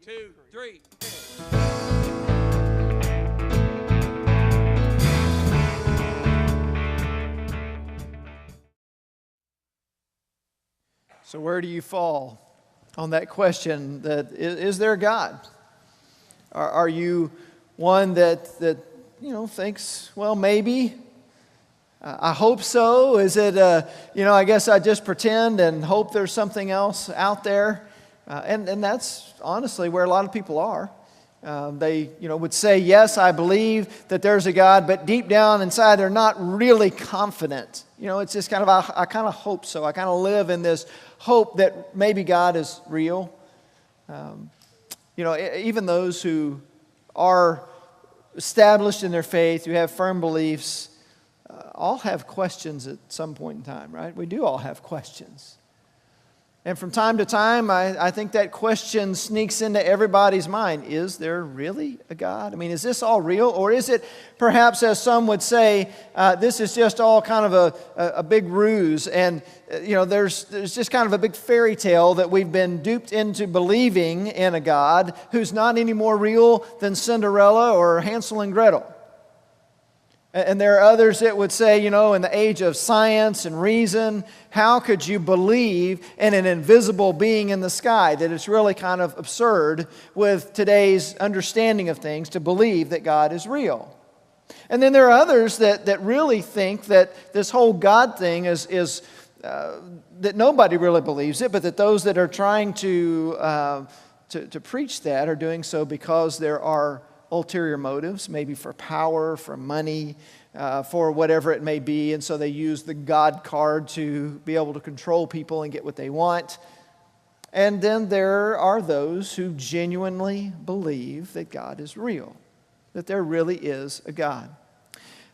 2, 3. So where do you fall on that question that is there a God? Are you one that thinks, well, maybe, I hope so? Is it, I guess I just pretend and hope there's something else out there? And that's honestly where a lot of people are. They would say, yes, I believe that there's a God, but deep down inside they're not really confident. It's just kind of, I kind of hope so. I kind of live in this hope that maybe God is real. Even those who are established in their faith, who have firm beliefs, all have questions at some point in time, right? We do all have questions. And from time to time, I think that question sneaks into everybody's mind. Is there really a God? I mean, is this all real? Or is it perhaps, as some would say, this is just all kind of a big ruse, and there's just kind of a big fairy tale that we've been duped into believing in a God who's not any more real than Cinderella or Hansel and Gretel. And there are others that would say, in the age of science and reason, how could you believe in an invisible being in the sky? That it's really kind of absurd with today's understanding of things to believe that God is real. And then there are others that really think that this whole God thing is that nobody really believes it, but that those that are trying to preach that are doing so because there are ulterior motives, maybe for power, for money, for whatever it may be. And so they use the God card to be able to control people and get what they want. And then there are those who genuinely believe that God is real, that there really is a God.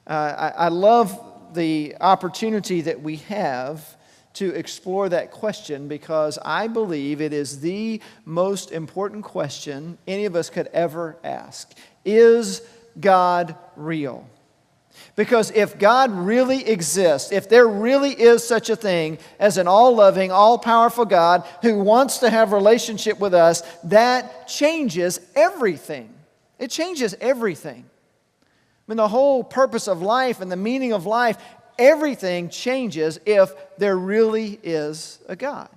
I love the opportunity that we have to explore that question, because I believe it is the most important question any of us could ever ask. Is God real? Because if God really exists, if there really is such a thing as an all-loving, all-powerful God who wants to have a relationship with us, that changes everything. It changes everything. I mean, the whole purpose of life and the meaning of life, everything changes if there really is a God.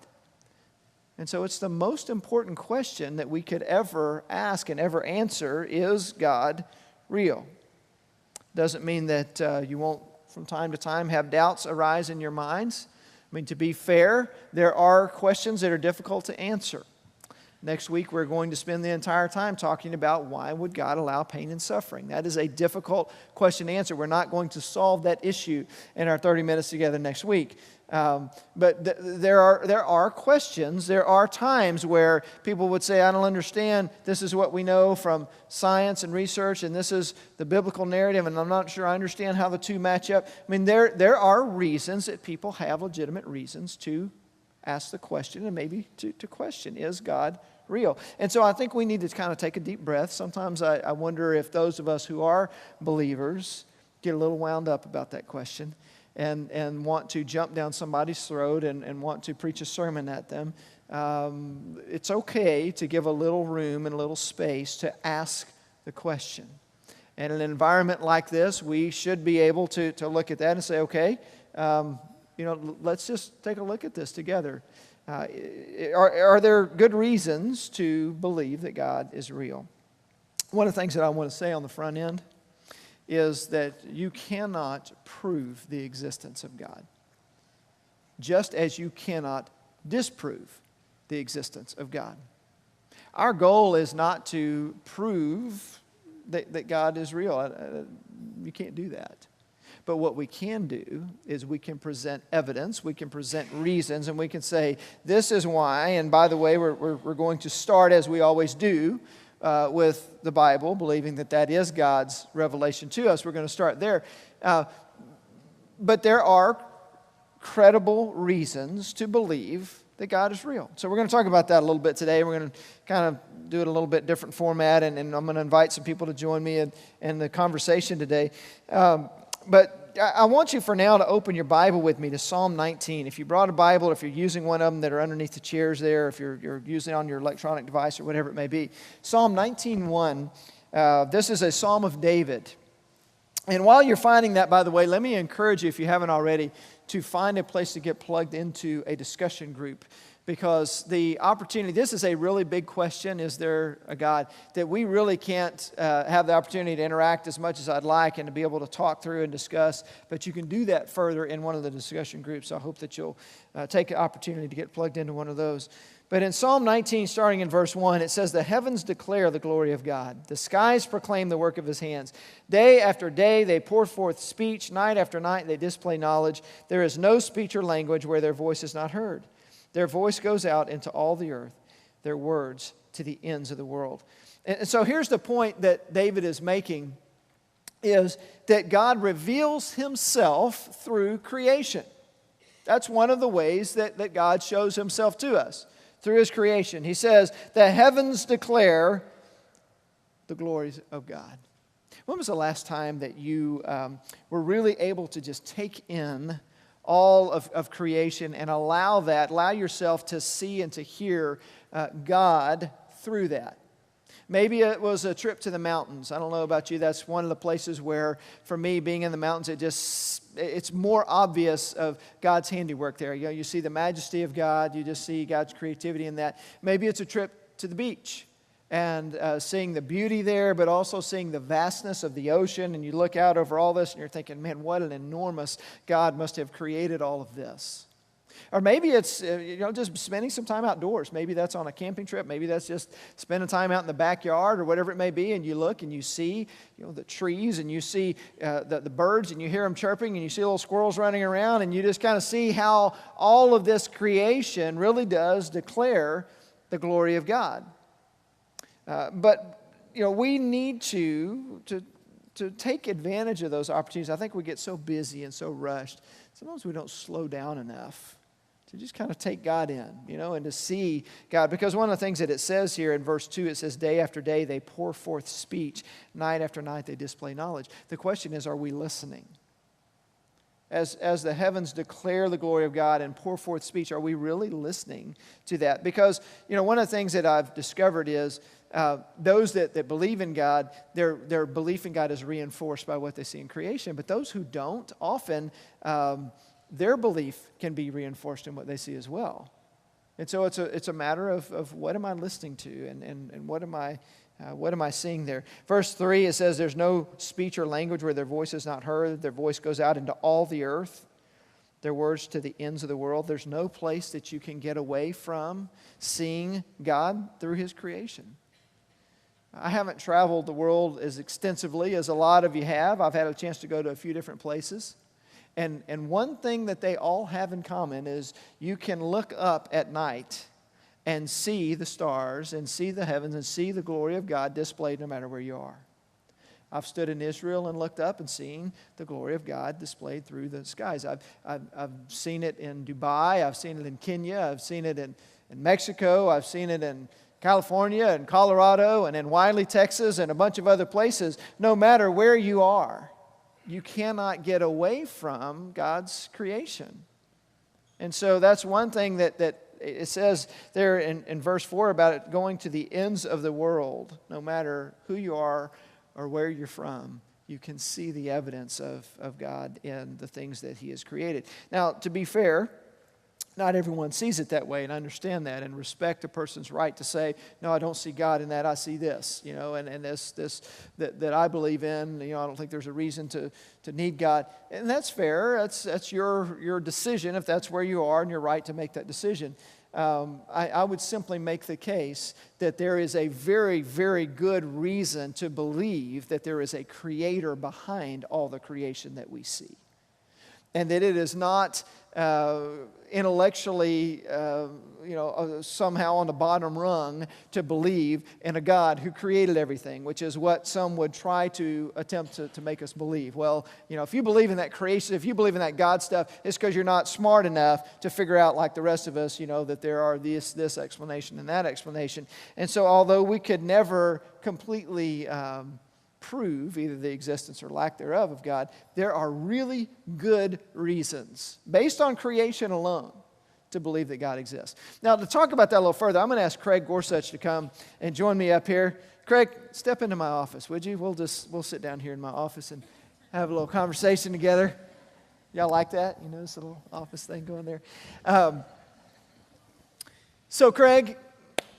And so it's the most important question that we could ever ask and ever answer: is God real? Doesn't mean that you won't from time to time have doubts arise in your minds. I mean, to be fair, there are questions that are difficult to answer. Next week, we're going to spend the entire time talking about why would God allow pain and suffering. That is a difficult question to answer. We're not going to solve that issue in our 30 minutes together next week. But there are questions. There are times where people would say, I don't understand. This is what we know from science and research, and this is the biblical narrative, and I'm not sure I understand how the two match up. I mean, there are reasons that people have legitimate reasons to ask the question and maybe to question, is God real? And so I think we need to kind of take a deep breath. Sometimes I wonder if those of us who are believers get a little wound up about that question and want to jump down somebody's throat and want to preach a sermon at them. It's okay to give a little room and a little space to ask the question. And in an environment like this, we should be able to look at that and say, okay, let's just take a look at this together. Are there good reasons to believe that God is real? One of the things that I want to say on the front end is that you cannot prove the existence of God, just as you cannot disprove the existence of God. Our goal is not to prove that God is real. You can't do that. But what we can do is we can present evidence, we can present reasons, and we can say, this is why. And by the way, we're going to start, as we always do, with the Bible, believing that is God's revelation to us. We're going to start there. But there are credible reasons to believe that God is real. So we're going to talk about that a little bit today. We're going to kind of do it a little bit different format, and I'm going to invite some people to join me in the conversation today. But I want you for now to open your Bible with me to Psalm 19. If you brought a Bible, if you're using one of them that are underneath the chairs there, if you're using it on your electronic device or whatever it may be. Psalm 19:1, this is a Psalm of David. And while you're finding that, by the way, let me encourage you, if you haven't already, to find a place to get plugged into a discussion group. Because the opportunity, this is a really big question, is there a God? That we really can't have the opportunity to interact as much as I'd like and to be able to talk through and discuss. But you can do that further in one of the discussion groups. So I hope that you'll take the opportunity to get plugged into one of those. But in Psalm 19, starting in verse 1, it says, "The heavens declare the glory of God. The skies proclaim the work of His hands. Day after day they pour forth speech. Night after night they display knowledge. There is no speech or language where their voice is not heard. Their voice goes out into all the earth, their words to the ends of the world." And so here's the point that David is making, is that God reveals Himself through creation. That's one of the ways that God shows Himself to us, through His creation. He says, "The heavens declare the glories of God." When was the last time that you were really able to just take in all of creation and allow yourself to see and to hear God through that? Maybe it was a trip to the mountains. I don't know about you. That's one of the places where, for me, being in the mountains, it's more obvious of God's handiwork there. You know, you see the majesty of God. You just see God's creativity in that. Maybe it's a trip to the beach and seeing the beauty there, but also seeing the vastness of the ocean. And you look out over all this and you're thinking, man, what an enormous God must have created all of this. Or maybe it's just spending some time outdoors. Maybe that's on a camping trip. Maybe that's just spending time out in the backyard or whatever it may be. And you look and you see the trees and you see the birds and you hear them chirping and you see little squirrels running around. And you just kind of see how all of this creation really does declare the glory of God. But we need to take advantage of those opportunities. I think we get so busy and so rushed. Sometimes we don't slow down enough to just kind of take God in, and to see God. Because one of the things that it says here in verse 2, it says, "Day after day they pour forth speech. Night after night they display knowledge." The question is, are we listening? As the heavens declare the glory of God and pour forth speech, are we really listening to that? Because, one of the things that I've discovered is those that believe in God, their belief in God is reinforced by what they see in creation. But those who don't, often their belief can be reinforced in what they see as well. And so it's a matter of what am I listening to and what am I seeing there? Verse 3, it says, "There's no speech or language where their voice is not heard. Their voice goes out into all the earth, their words to the ends of the world." There's no place that you can get away from seeing God through His creation. I haven't traveled the world as extensively as a lot of you have. I've had a chance to go to a few different places. And one thing that they all have in common is you can look up at night and see the stars and see the heavens and see the glory of God displayed no matter where you are. I've stood in Israel and looked up and seen the glory of God displayed through the skies. I've seen it in Dubai. I've seen it in Kenya. I've seen it in Mexico. I've seen it in California and Colorado and in Wiley, Texas, and a bunch of other places. No matter where you are, you cannot get away from God's creation. And so that's one thing that it says there in verse 4 about it going to the ends of the world. No matter who you are or where you're from, you can see the evidence of God in the things that He has created. Now, to be fair, not everyone sees it that way, and I understand that and respect a person's right to say, no, I don't see God in that, I see this, and this that I believe in, I don't think there's a reason to need God. And that's fair. That's your decision if that's where you are and your right to make that decision. I would simply make the case that there is a very, very good reason to believe that there is a creator behind all the creation that we see. And that it is not intellectually, somehow on the bottom rung to believe in a God who created everything, which is what some would try to attempt to make us believe. Well, if you believe in that creation, if you believe in that God stuff, it's because you're not smart enough to figure out, like the rest of us, that there are this explanation and that explanation. And so although we could never completely prove either the existence or lack thereof of God, there are really good reasons, based on creation alone, to believe that God exists. Now, to talk about that a little further, I'm going to ask Craig Gorsuch to come and join me up here. Craig, step into my office, would you? We'll sit down here in my office and have a little conversation together. Y'all like that? You know, this little office thing going there. So, Craig,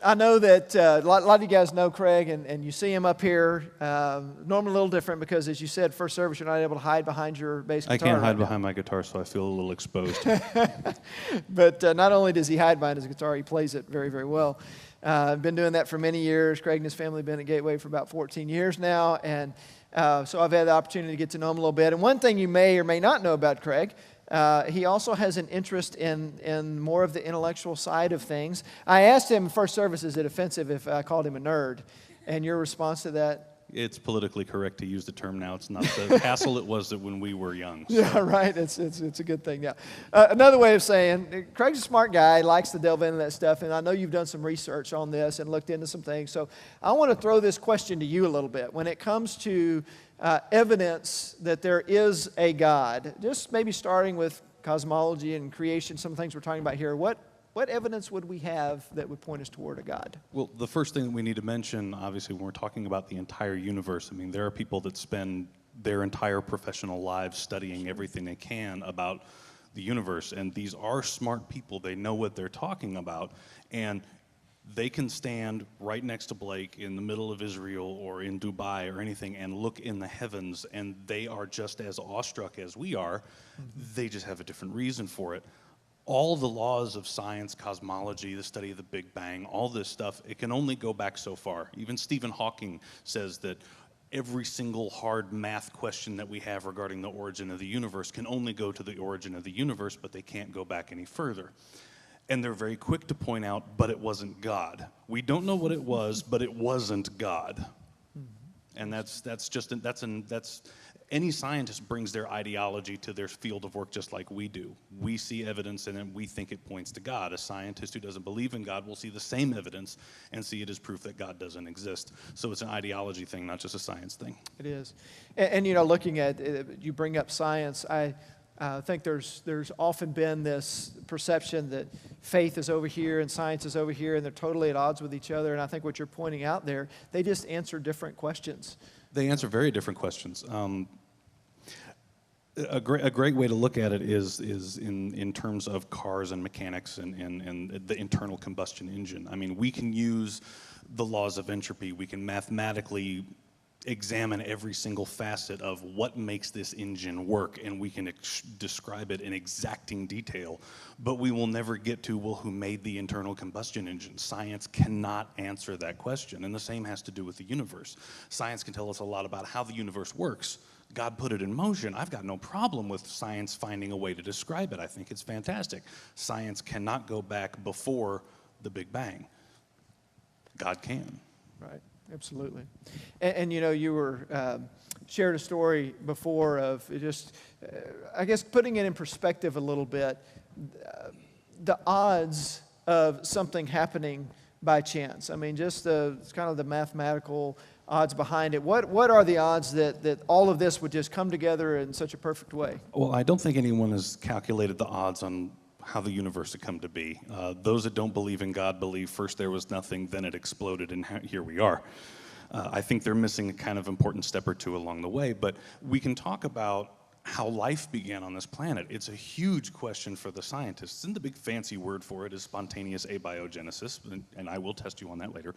I know that a lot of you guys know Craig, and you see him up here. Normally a little different because, as you said, first service, you're not able to hide behind your bass guitar. I can't hide behind my guitar, so I feel a little exposed. But not only does he hide behind his guitar, he plays it very, very well. Been doing that for many years. Craig and his family have been at Gateway for about 14 years now, and so I've had the opportunity to get to know him a little bit. And one thing you may or may not know about Craig, he also has an interest in more of the intellectual side of things. I asked him in first service, is it offensive if I called him a nerd? And your response to that? It's politically correct to use the term now. It's not the hassle it was when we were young. So. Yeah, right. It's a good thing now. Another way of saying, Craig's a smart guy, likes to delve into that stuff, and I know you've done some research on this and looked into some things. So I want to throw this question to you a little bit. When it comes to evidence that there is a God, just maybe starting with cosmology and creation, some things we're talking about here, what evidence would we have that would point us toward a God? Well, the first thing that we need to mention, obviously, when we're talking about the entire universe, I mean, there are people that spend their entire professional lives studying everything they can about the universe, and these are smart people. They know what they're talking about, and they can stand right next to Blake in the middle of Israel or in Dubai or anything and look in the heavens, and they are just as awestruck as we are. They just have a different reason for it. All the laws of science, cosmology, the study of the Big Bang, all this stuff, it can only go back so far. Even Stephen Hawking says that every single hard math question that we have regarding the origin of the universe can only go to the origin of the universe, but they can't go back any further. And they're very quick to point out, but it wasn't God. We don't know what it was, but it wasn't God. And that's any scientist brings their ideology to their field of work just like we do. We see evidence and then we think it points to God. A scientist who doesn't believe in God will see the same evidence and see it as proof that God doesn't exist. So it's an ideology thing, not just a science thing. It is. And you know, looking at, you bring up science, I think there's often been this perception that faith is over here and science is over here, and they're totally at odds with each other. And I think what you're pointing out there, they just answer different questions. They answer very different questions. A great way to look at it is in terms of cars and mechanics and the internal combustion engine. I mean, we can use the laws of entropy. We can mathematically examine every single facet of what makes this engine work, and we can describe it in exacting detail, but we will never get to, well, who made the internal combustion engine? Science cannot answer that question, and the same has to do with the universe. Science can tell us a lot about how the universe works. God put it in motion. I've got no problem with science finding a way to describe it. I think it's fantastic. Science cannot go back before the Big Bang. God can. Right. Absolutely. And you know, you were shared a story before of just, I guess, putting it in perspective a little bit, the odds of something happening by chance. I mean, just it's kind of the mathematical odds behind it. What are the odds that all of this would just come together in such a perfect way? Well, I don't think anyone has calculated the odds on how the universe had come to be. Those that don't believe in God believe first there was nothing, then it exploded, and here we are. I think they're missing a kind of important step or two along the way, but we can talk about how life began on this planet. It's a huge question for the scientists, and the big fancy word for it is spontaneous abiogenesis, and I will test you on that later.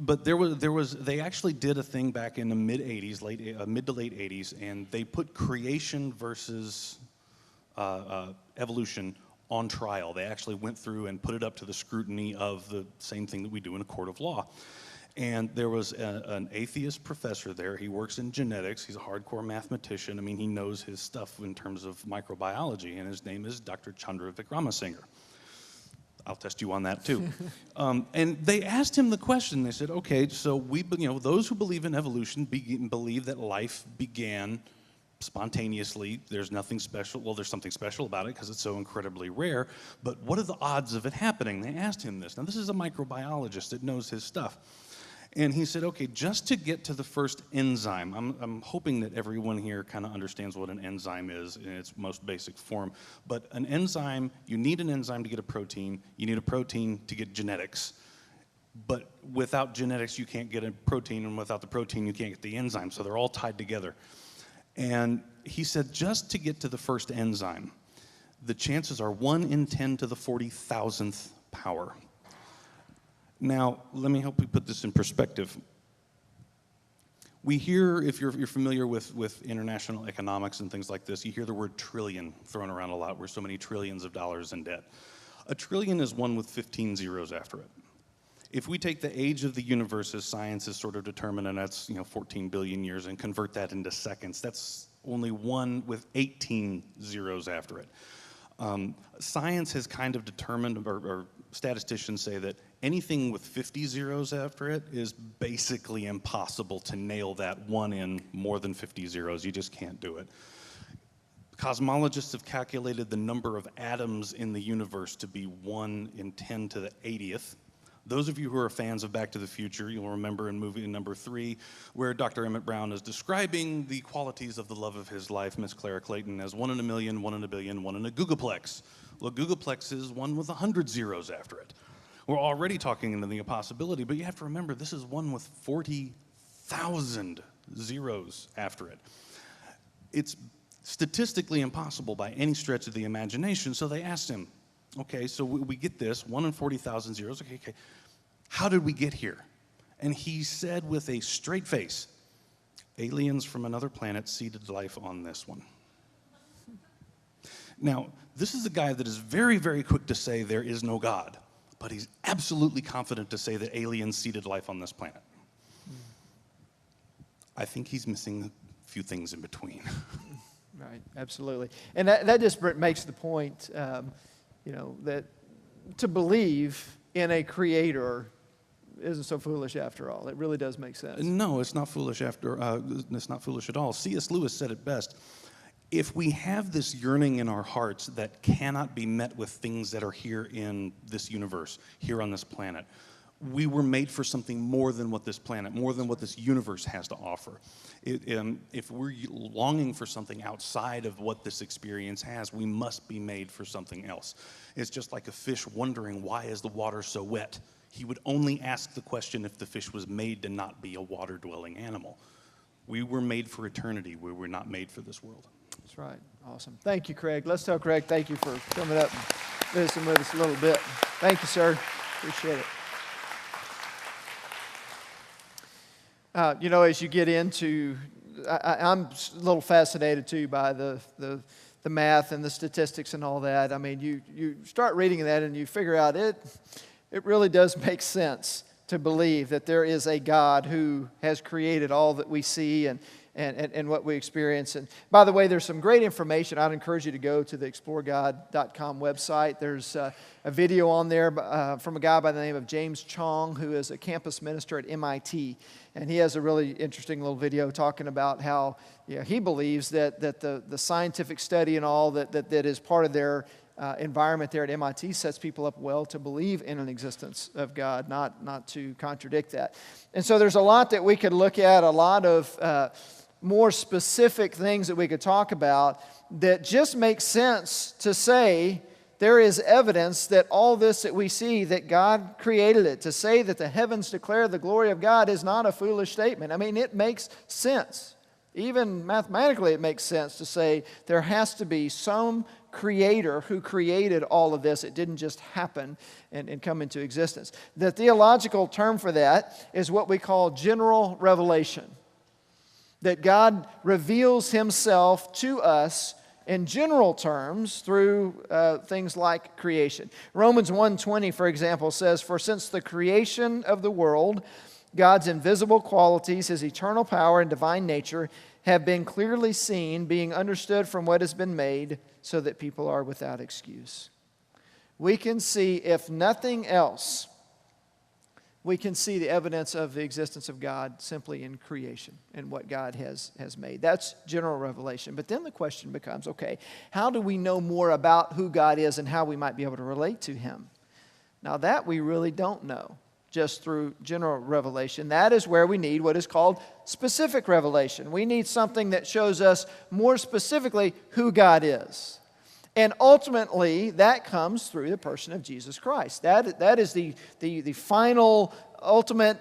But they actually did a thing back in the mid to late 80s, and they put creation versus evolution on trial. They actually went through and put it up to the scrutiny of the same thing that we do in a court of law. And there was an atheist professor there. He works in genetics. He's a hardcore mathematician. I mean, he knows his stuff in terms of microbiology, and his name is Dr. Chandra Vikramasinghe. I'll test you on that too. And they asked him the question. They said, okay, so those who believe in evolution believe that life began spontaneously. There's nothing special. Well, there's something special about it because it's so incredibly rare, but what are the odds of it happening? They asked him this. Now, this is a microbiologist that knows his stuff. And he said, okay, just to get to the first enzyme, I'm hoping that everyone here kind of understands what an enzyme is in its most basic form. But an enzyme, you need an enzyme to get a protein. You need a protein to get genetics. But without genetics, you can't get a protein, and without the protein, you can't get the enzyme. So they're all tied together. And he said, just to get to the first enzyme, the chances are 1 in 10 to the 40,000th power. Now, let me help you put this in perspective. We hear, if you're familiar with international economics and things like this, you hear the word trillion thrown around a lot. We're so many trillions of dollars in debt. A trillion is one with 15 zeros after it. If we take the age of the universe as science is sort of determined, and that's 14 billion years, and convert that into seconds, that's only one with 18 zeros after it. Science has kind of determined, or statisticians say that anything with 50 zeros after it is basically impossible to nail that one in more than 50 zeros. You just can't do it. Cosmologists have calculated the number of atoms in the universe to be 1 in 10 to the 80th. Those of you who are fans of Back to the Future, you'll remember in movie number 3, where Dr. Emmett Brown is describing the qualities of the love of his life, Miss Clara Clayton, as 1 in a million, 1 in a billion, 1 in a googolplex. Well, googolplex is 1 with 100 zeros after it. We're already talking into the impossibility, but you have to remember this is 1 with 40,000 zeros after it. It's statistically impossible by any stretch of the imagination, so they asked him, okay, so we get this, 1 in 40,000 zeros, okay, how did we get here? And he said with a straight face, aliens from another planet seeded life on this one. Now, this is a guy that is very, very quick to say there is no God, but he's absolutely confident to say that aliens seeded life on this planet. I think he's missing a few things in between. Right, absolutely. And that just makes the point, that to believe in a creator isn't so foolish after all. It really does make sense. No, it's not foolish it's not foolish at all. C.S. Lewis said it best. If we have this yearning in our hearts that cannot be met with things that are here in this universe, here on this planet, we were made for something more than what this planet, more than what this universe has to offer. If we're longing for something outside of what this experience has, we must be made for something else. It's just like a fish wondering, why is the water so wet? He would only ask the question if the fish was made to not be a water-dwelling animal. We were made for eternity. We were not made for this world. That's right. Awesome. Thank you, Craig. Let's tell Craig thank you for coming up and visiting with us a little bit. Thank you, sir. Appreciate it. As you get into, I'm a little fascinated too by the math and the statistics and all that. I mean, you start reading that and you figure out it really does make sense to believe that there is a God who has created all that we see and what we experience. And by the way, there's some great information. I'd encourage you to go to the exploregod.com website. There's a video on there from a guy by the name of James Chong, who is a campus minister at MIT. And he has a really interesting little video talking about how he believes that the scientific study and all that is part of their environment there at MIT sets people up well to believe in an existence of God, not to contradict that. And so there's a lot that we could look at, a lot of more specific things that we could talk about that just make sense to say there is evidence that all this that we see, that God created it. To say that the heavens declare the glory of God is not a foolish statement. I mean, it makes sense. Even mathematically, it makes sense to say there has to be some creator who created all of this. It didn't just happen and come into existence. The theological term for that is what we call general revelation. That God reveals himself to us in general terms through things like creation. Romans 1:20, for example, says, "For since the creation of the world, God's invisible qualities, his eternal power and divine nature, have been clearly seen, being understood from what has been made, so that people are without excuse." We can see, if nothing else, we can see the evidence of the existence of God simply in creation and what God has made. That's general revelation. But then the question becomes, okay, how do we know more about who God is and how we might be able to relate to him? Now that we really don't know. just through general revelation. That is where we need what is called specific revelation. We need something that shows us more specifically who God is. And ultimately, that comes through the person of Jesus Christ. That is the final, ultimate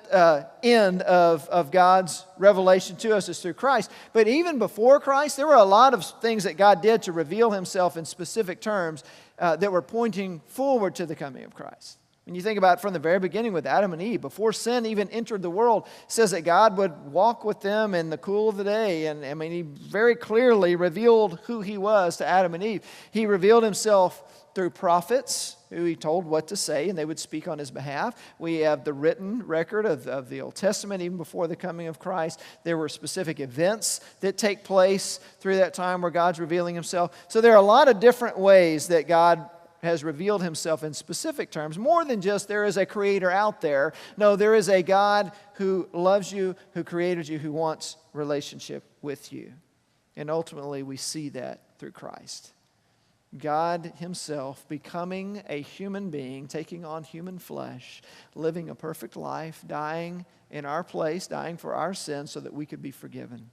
end of God's revelation to us is through Christ. But even before Christ, there were a lot of things that God did to reveal himself in specific terms that were pointing forward to the coming of Christ. When you think about it from the very beginning with Adam and Eve, before sin even entered the world, it says that God would walk with them in the cool of the day. And I mean, he very clearly revealed who he was to Adam and Eve. He revealed himself through prophets who he told what to say, and they would speak on his behalf. We have the written record of the Old Testament even before the coming of Christ. There were specific events that take place through that time where God's revealing himself. So there are a lot of different ways that God has revealed himself in specific terms, more than just there is a creator out there. No, there is a God who loves you, who created you, who wants relationship with you. And ultimately, we see that through Christ. God himself becoming a human being, taking on human flesh, living a perfect life, dying in our place, dying for our sins so that we could be forgiven.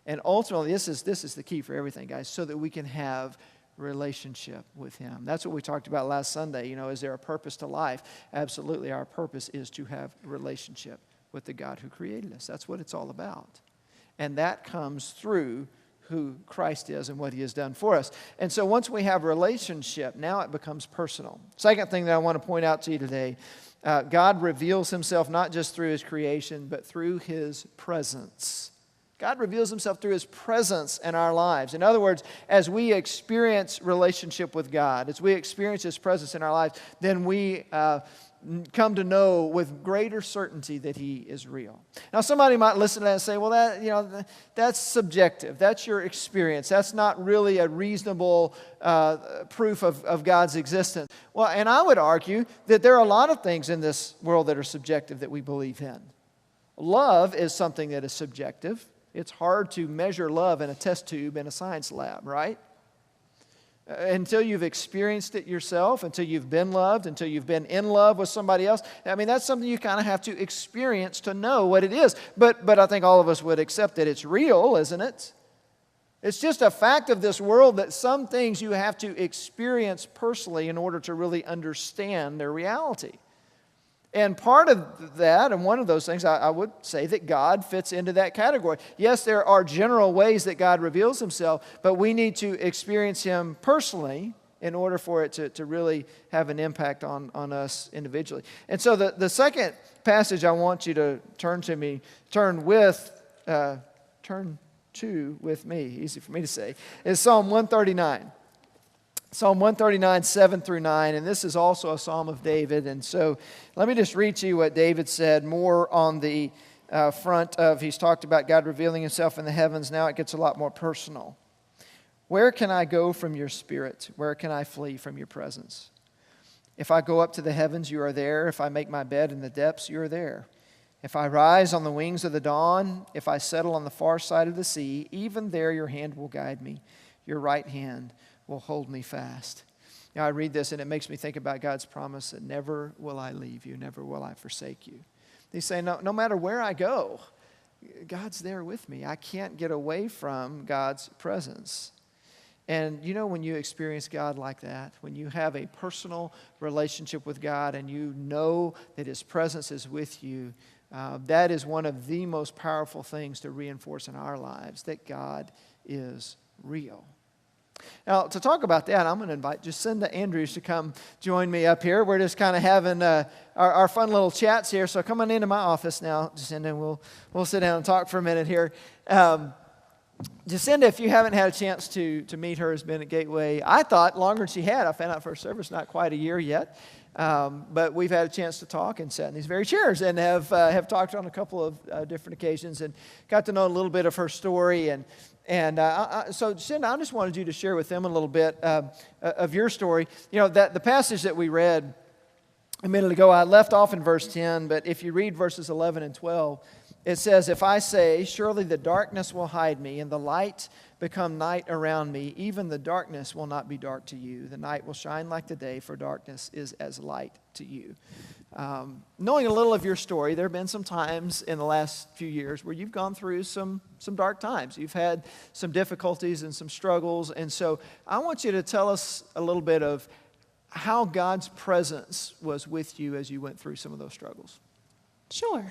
And ultimately, this is the key for everything, guys, so that we can have relationship with him. That's what we talked about last Sunday. You know, is there a purpose to life? Absolutely, our purpose is to have a relationship with the God who created us. That's what it's all about. And that comes through who Christ is and what he has done for us. And so once we have a relationship, now it becomes personal. Second thing that I want to point out to you today, God reveals himself not just through his creation, but through his presence. God reveals himself through his presence in our lives. In other words, as we experience relationship with God, as we experience his presence in our lives, then we come to know with greater certainty that he is real. Now, somebody might listen to that and say, well, that's subjective. That's your experience. That's not really a reasonable proof of God's existence. Well, and I would argue that there are a lot of things in this world that are subjective that we believe in. Love is something that is subjective. It's hard to measure love in a test tube in a science lab, right? Until you've experienced it yourself, until you've been loved, until you've been in love with somebody else. I mean, that's something you kind of have to experience to know what it is. But I think all of us would accept that it's real, isn't it? It's just a fact of this world that some things you have to experience personally in order to really understand their reality. And part of that, and one of those things, I would say that God fits into that category. Yes, there are general ways that God reveals himself, but we need to experience him personally in order for it to really have an impact on us individually. And so the second passage I want you to turn to with me, easy for me to say, is Psalm 139. Psalm 139, 7 through 9, and this is also a psalm of David. And so let me just read to you what David said more on the front of, he's talked about God revealing himself in the heavens. Now it gets a lot more personal. Where can I go from your spirit? Where can I flee from your presence? If I go up to the heavens, you are there. If I make my bed in the depths, you are there. If I rise on the wings of the dawn, if I settle on the far side of the sea, even there your hand will guide me. Your right hand will hold me fast. Now I read this and it makes me think about God's promise that never will I leave you, never will I forsake you. He's saying no matter where I go, God's there with me. I can't get away from God's presence. And you know when you experience God like that, when you have a personal relationship with God and you know that his presence is with you, that is one of the most powerful things to reinforce in our lives, that God is real. Now, to talk about that, I'm going to invite Jacinda Andrews to come join me up here. We're just kind of having our fun little chats here. So come on into my office now, Jacinda, and we'll sit down and talk for a minute here. Jacinda, if you haven't had a chance to meet her, has been at Gateway, I thought, longer than she had. I found out first service, not quite a year yet. But we've had a chance to talk and sat in these very chairs and have talked on a couple of different occasions and got to know a little bit of her story. So, Jacinda, I just wanted you to share with them a little bit of your story. You know, that the passage that we read a minute ago, I left off in verse 10, but if you read verses 11 and 12, It says, if I say, surely the darkness will hide me, and the light become night around me, even the darkness will not be dark to you. The night will shine like the day, for darkness is as light to you. Knowing a little of your story, there have been some times in the last few years where you've gone through some dark times. You've had some difficulties and some struggles. And so I want you to tell us a little bit of how God's presence was with you as you went through some of those struggles. Sure.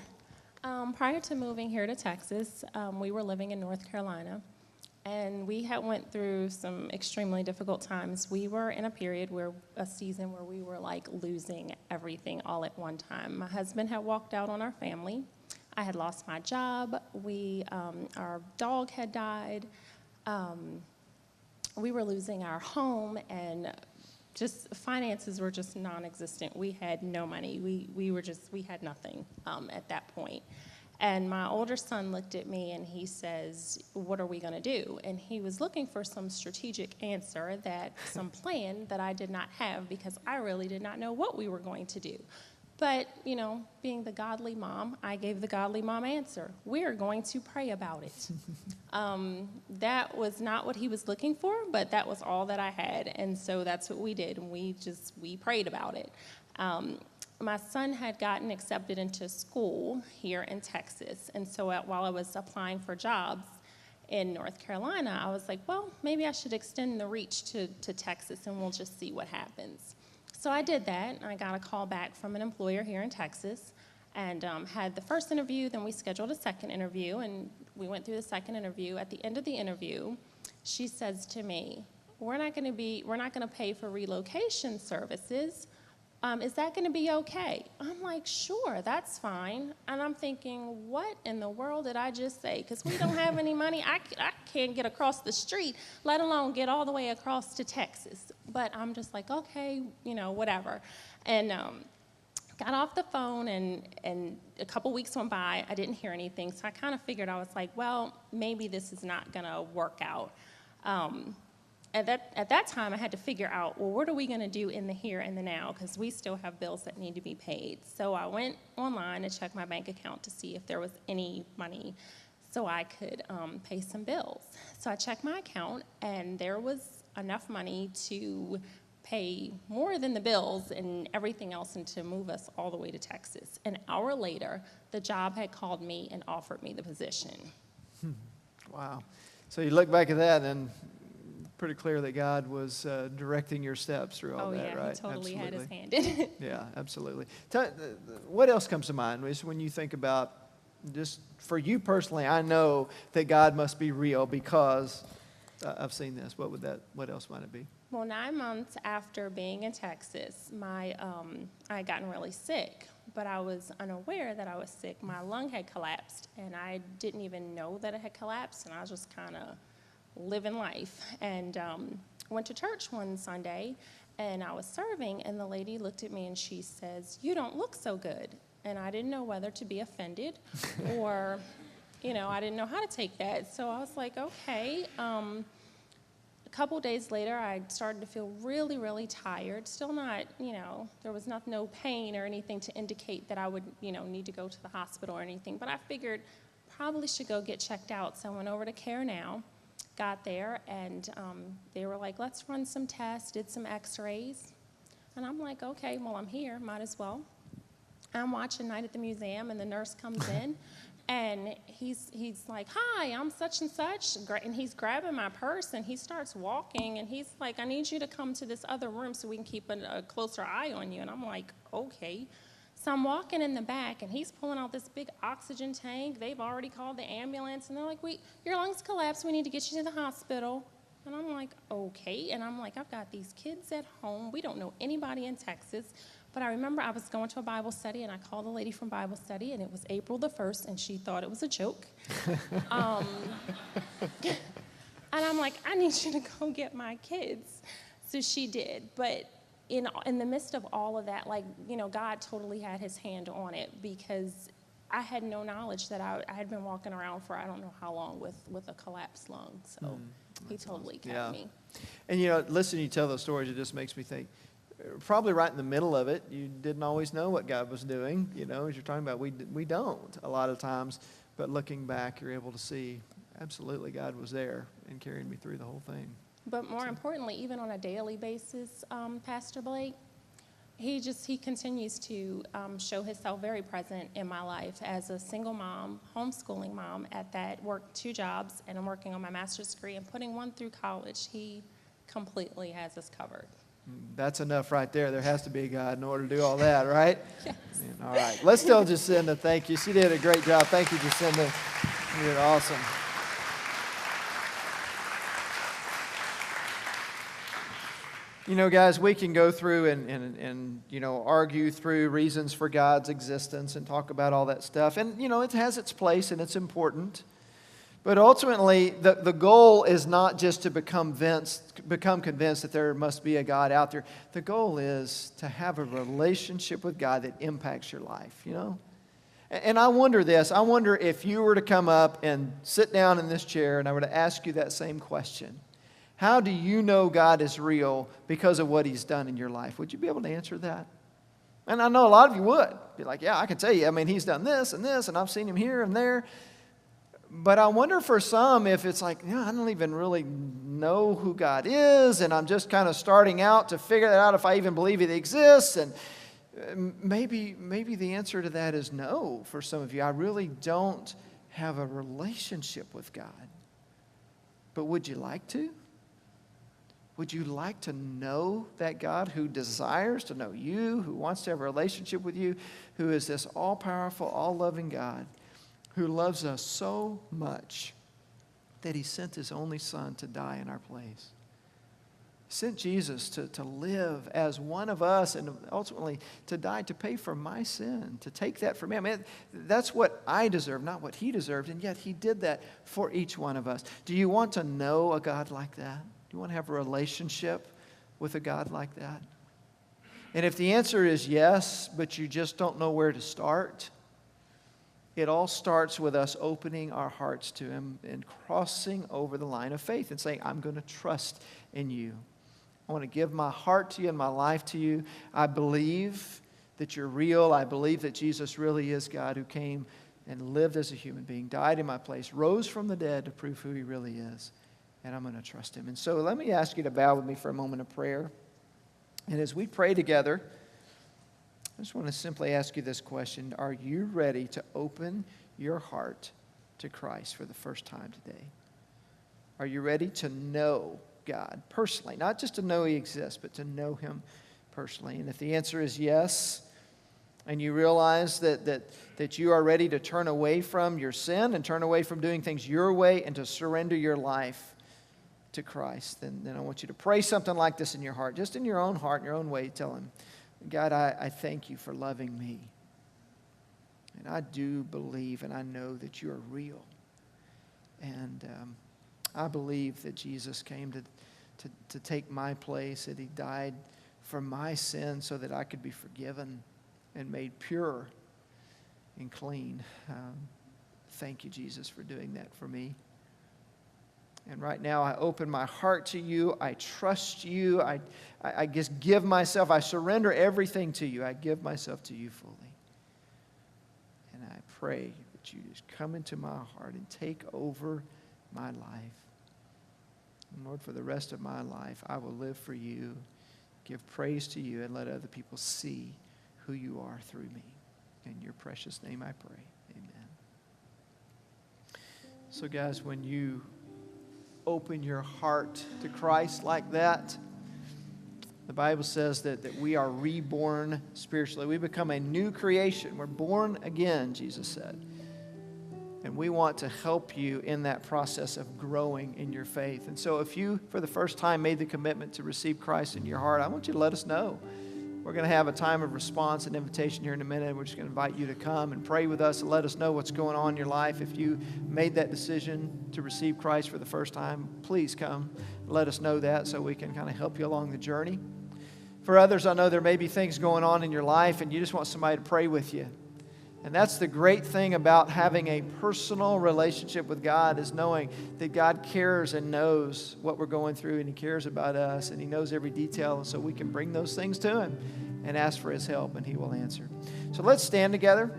Prior to moving here to Texas, we were living in North Carolina, and we had went through some extremely difficult times. We were in a season where we were like losing everything all at one time. My husband had walked out on our family. I had lost my job. Our dog had died. We were losing our home, and just finances were just non-existent. We had no money. We had nothing at that point. And my older son looked at me and he says, what are we going to do? And he was looking for some strategic answer, some plan that I did not have, because I really did not know what we were going to do. But, being the godly mom, I gave the godly mom answer. We are going to pray about it. That was not what he was looking for, but that was all that I had. And so that's what we did. And we prayed about it. My son had gotten accepted into school here in Texas. And so while I was applying for jobs in North Carolina, I was like, well, maybe I should extend the reach to Texas, and we'll just see what happens. So I did that, and I got a call back from an employer here in Texas, and had the first interview. Then we scheduled a second interview, and we went through the second interview. At the end of the interview, she says to me, we're not going to pay for relocation services. Is that going to be okay? I'm like, sure, that's fine. And I'm thinking, what in the world did I just say? Because we don't have any money. I can't get across the street, let alone get all the way across to Texas. But I'm just like, okay, whatever. And got off the phone, and a couple weeks went by. I didn't hear anything. So I kind of figured, I was like, well, maybe this is not going to work out. At that time, I had to figure out, well, what are we going to do in the here and the now? Because we still have bills that need to be paid. So I went online to check my bank account to see if there was any money so I could pay some bills. So I checked my account, and there was enough money to pay more than the bills and everything else, and to move us all the way to Texas. An hour later, the job had called me and offered me the position. Wow. So you look back at that, and pretty clear that God was directing your steps through all that, right? He totally Absolutely. had his hand in it. Yeah, absolutely. What else comes to mind when you think about, just for you personally, I know that God must be real because I've seen this. What else might it be? Well, 9 months after being in Texas, I had gotten really sick, but I was unaware that I was sick. My lung had collapsed, and I didn't even know that it had collapsed, and I was just kind of living life. And went to church one Sunday, and I was serving, and the lady looked at me and she says, you don't look so good. And I didn't know whether to be offended or, I didn't know how to take that. So I was like, okay. A couple days later, I started to feel really, really tired. Still not, there was no pain or anything to indicate that I would, need to go to the hospital or anything. But I figured probably should go get checked out. So I went over to Care Now. Got there, and they were like, let's run some tests, did some x-rays. And I'm like, okay, well, I'm here, might as well. I'm watching Night at the Museum, and the nurse comes in, and he's like, hi, I'm such and such, and he's grabbing my purse, and he starts walking, and he's like, I need you to come to this other room so we can keep a closer eye on you. And I'm like, okay. So I'm walking in the back, and he's pulling out this big oxygen tank. They've already called the ambulance, and they're like, your lungs collapsed. We need to get you to the hospital. And I'm like, okay. And I'm like, I've got these kids at home. We don't know anybody in Texas. But I remember I was going to a Bible study, and I called the lady from Bible study, and it was April the 1st, and she thought it was a joke. And I'm like, I need you to go get my kids. So she did. But in the midst of all of that, God totally had his hand on it, because I had no knowledge that I had been walking around for I don't know how long with a collapsed lung. So he totally kept me. And listening to you tell those stories, it just makes me think, probably right in the middle of it, you didn't always know what God was doing, as you're talking about. We don't a lot of times. But looking back, you're able to see, absolutely, God was there and carried me through the whole thing. But more importantly, even on a daily basis, Pastor Blake, he continues to show himself very present in my life as a single mom, homeschooling mom at that, work 2 jobs, and I'm working on my master's degree and putting 1 through college. He completely has us covered. That's enough right there. There has to be a God in order to do all that, right? Yes. Man, all right. Let's tell Jacinda thank you. She did a great job. Thank you, Jacinda. You did awesome. You know, guys, we can go through and argue through reasons for God's existence and talk about all that stuff. And, it has its place and it's important. But ultimately, the goal is not just to become convinced that there must be a God out there. The goal is to have a relationship with God that impacts your life, And I wonder this. I wonder if you were to come up and sit down in this chair and I were to ask you that same question. How do you know God is real because of what He's done in your life? Would you be able to answer that? And I know a lot of you would. Be like, yeah, I can tell you. He's done this, and I've seen Him here and there. But I wonder for some if it's like, I don't even really know who God is, and I'm just kind of starting out to figure that out if I even believe He exists. And maybe the answer to that is no for some of you. I really don't have a relationship with God. But would you like to? Would you like to know that God who desires to know you, who wants to have a relationship with you, who is this all-powerful, all-loving God, who loves us so much that He sent His only Son to die in our place? He sent Jesus to live as one of us and ultimately to die to pay for my sin, to take that from me. That's what I deserve, not what He deserved, and yet He did that for each one of us. Do you want to know a God like that? Do you want to have a relationship with a God like that? And if the answer is yes, but you just don't know where to start, it all starts with us opening our hearts to Him and crossing over the line of faith and saying, I'm going to trust in You. I want to give my heart to You and my life to You. I believe that You're real. I believe that Jesus really is God who came and lived as a human being, died in my place, rose from the dead to prove who He really is. And I'm going to trust Him. And so let me ask you to bow with me for a moment of prayer. And as we pray together, I just want to simply ask you this question. Are you ready to open your heart to Christ for the first time today? Are you ready to know God personally? Not just to know He exists, but to know Him personally. And if the answer is yes, and you realize that you are ready to turn away from your sin and turn away from doing things your way and to surrender your life to Christ, then I want you to pray something like this in your heart, just in your own heart, in your own way. Tell Him, God, I thank You for loving me. And I do believe and I know that You are real. And I believe that Jesus came to take my place, that He died for my sin so that I could be forgiven and made pure and clean. Thank You, Jesus, for doing that for me. And right now, I open my heart to You. I trust You. I just give myself. I surrender everything to You. I give myself to You fully. And I pray that You just come into my heart and take over my life. And Lord, for the rest of my life, I will live for You, give praise to You, and let other people see who You are through me. In Your precious name I pray. Amen. So guys, when you open your heart to Christ like that, the Bible says that we are reborn spiritually. We become a new creation. We're born again, Jesus said. And we want to help you in that process of growing in your faith. And so if you, for the first time, made the commitment to receive Christ in your heart, I want you to let us know. We're going to have a time of response and invitation here in a minute. We're just going to invite you to come and pray with us and let us know what's going on in your life. If you made that decision to receive Christ for the first time, please come. Let us know that so we can kind of help you along the journey. For others, I know there may be things going on in your life and you just want somebody to pray with you. And that's the great thing about having a personal relationship with God, is knowing that God cares and knows what we're going through, and He cares about us, and He knows every detail, and so we can bring those things to Him and ask for His help, and He will answer. So let's stand together.